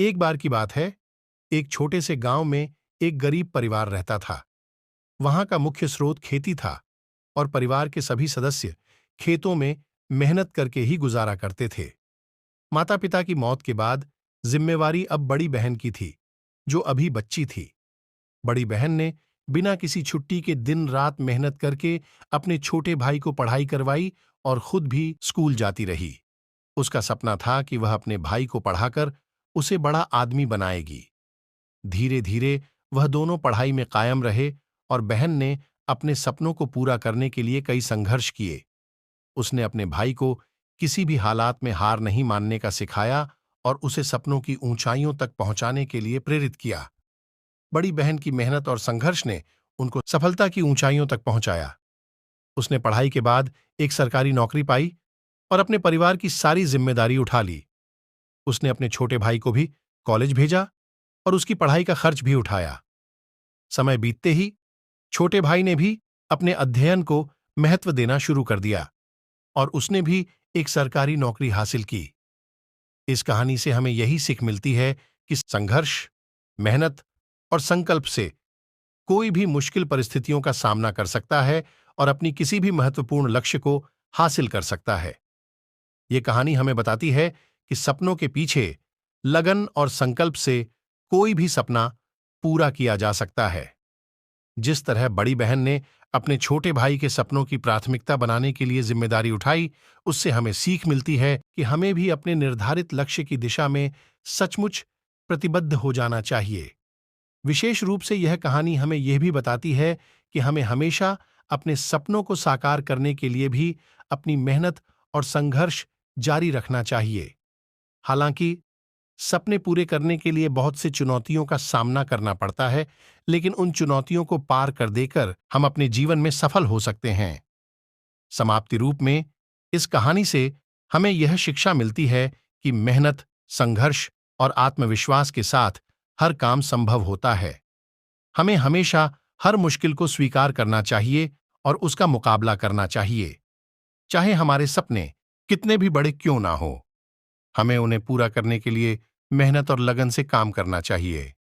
एक बार की बात है, एक छोटे से गांव में एक गरीब परिवार रहता था। वहां का मुख्य स्रोत खेती था और परिवार के सभी सदस्य खेतों में मेहनत करके ही गुजारा करते थे। माता पिता की मौत के बाद जिम्मेवारी अब बड़ी बहन की थी, जो अभी बच्ची थी। बड़ी बहन ने बिना किसी छुट्टी के दिन रात मेहनत करके अपने छोटे भाई को पढ़ाई करवाई और खुद भी स्कूल जाती रही। उसका सपना था कि वह अपने भाई को पढ़ाकर उसे बड़ा आदमी बनाएगी। धीरे धीरे वह दोनों पढ़ाई में कायम रहे और बहन ने अपने सपनों को पूरा करने के लिए कई संघर्ष किए। उसने अपने भाई को किसी भी हालात में हार नहीं मानने का सिखाया और उसे सपनों की ऊंचाइयों तक पहुंचाने के लिए प्रेरित किया। बड़ी बहन की मेहनत और संघर्ष ने उनको सफलता की ऊंचाइयों तक पहुंचाया। उसने पढ़ाई के बाद एक सरकारी नौकरी पाई और अपने परिवार की सारी जिम्मेदारी उठा ली। उसने अपने छोटे भाई को भी कॉलेज भेजा और उसकी पढ़ाई का खर्च भी उठाया। समय बीतते ही छोटे भाई ने भी अपने अध्ययन को महत्व देना शुरू कर दिया और उसने भी एक सरकारी नौकरी हासिल की। इस कहानी से हमें यही सीख मिलती है कि संघर्ष, मेहनत और संकल्प से कोई भी मुश्किल परिस्थितियों का सामना कर सकता है और अपनी किसी भी महत्वपूर्ण लक्ष्य को हासिल कर सकता है। ये कहानी हमें बताती है कि सपनों के पीछे लगन और संकल्प से कोई भी सपना पूरा किया जा सकता है। जिस तरह बड़ी बहन ने अपने छोटे भाई के सपनों की प्राथमिकता बनाने के लिए जिम्मेदारी उठाई, उससे हमें सीख मिलती है कि हमें भी अपने निर्धारित लक्ष्य की दिशा में सचमुच प्रतिबद्ध हो जाना चाहिए। विशेष रूप से यह कहानी हमें यह भी बताती है कि हमें हमेशा अपने सपनों को साकार करने के लिए भी अपनी मेहनत और संघर्ष जारी रखना चाहिए। हालांकि सपने पूरे करने के लिए बहुत से चुनौतियों का सामना करना पड़ता है, लेकिन उन चुनौतियों को पार कर देकर हम अपने जीवन में सफल हो सकते हैं। समाप्ति रूप में इस कहानी से हमें यह शिक्षा मिलती है कि मेहनत, संघर्ष और आत्मविश्वास के साथ हर काम संभव होता है। हमें हमेशा हर मुश्किल को स्वीकार करना चाहिए और उसका मुकाबला करना चाहिए, चाहे हमारे सपने कितने भी बड़े क्यों ना हो। हमें उन्हें पूरा करने के लिए मेहनत और लगन से काम करना चाहिए।